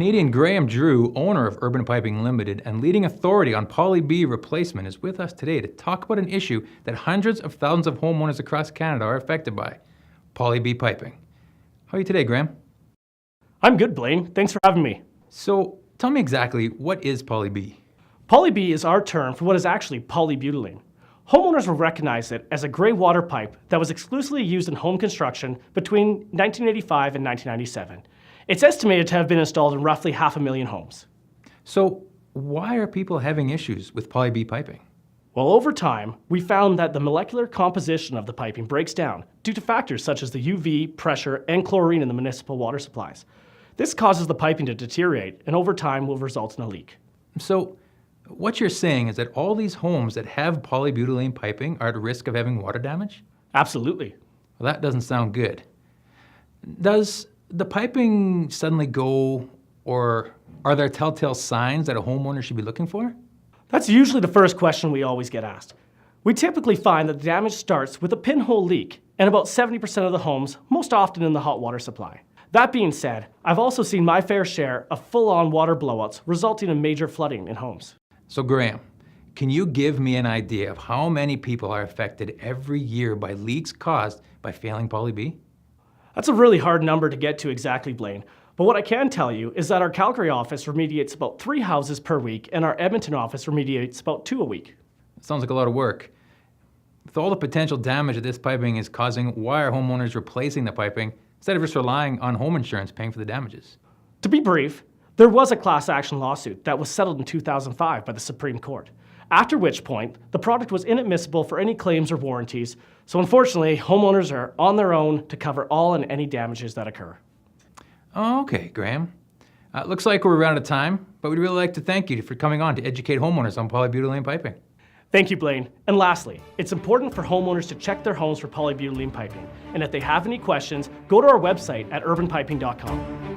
Canadian Graham Drew, owner of Urban Piping Limited and leading authority on Poly B replacement, is with us today to talk about an issue that hundreds of thousands of homeowners across Canada are affected by, Poly B piping. How are you today, Graham? I'm good, Blaine. Thanks for having me. So, tell me exactly, what is Poly B? Poly B is our term for what is actually polybutylene. Homeowners will recognize it as a gray water pipe that was exclusively used in home construction between 1985 and 1997. It's estimated to have been installed in roughly 500,000 homes. So, why are people having issues with Poly B piping? Well, over time, we found that the molecular composition of the piping breaks down due to factors such as the UV, pressure, and chlorine in the municipal water supplies. This causes the piping to deteriorate and over time will result in a leak. So, what you're saying is that all these homes that have polybutylene piping are at risk of having water damage? Absolutely. Well, that doesn't sound good. Does the piping suddenly go, or are there telltale signs that a homeowner should be looking for? That's usually the first question we always get asked. We typically find that the damage starts with a pinhole leak in about 70% of the homes, most often in the hot water supply. That being said, I've also seen my fair share of full-on water blowouts resulting in major flooding in homes. So Graham, can you give me an idea of how many people are affected every year by leaks caused by failing Poly B? That's a really hard number to get to exactly, Blaine. But what I can tell you is that our Calgary office remediates about 3 houses per week and our Edmonton office remediates about 2 a week. That sounds like a lot of work. With all the potential damage that this piping is causing, why are homeowners replacing the piping instead of just relying on home insurance paying for the damages? To be brief, there was a class action lawsuit that was settled in 2005 by the Supreme Court, after which point the product was inadmissible for any claims or warranties, so unfortunately homeowners are on their own to cover all and any damages that occur. Okay, Graham. Looks like we're out of time, but we'd really like to thank you for coming on to educate homeowners on polybutylene piping. Thank you, Blaine. And lastly, it's important for homeowners to check their homes for polybutylene piping. And if they have any questions, go to our website at urbanpiping.com.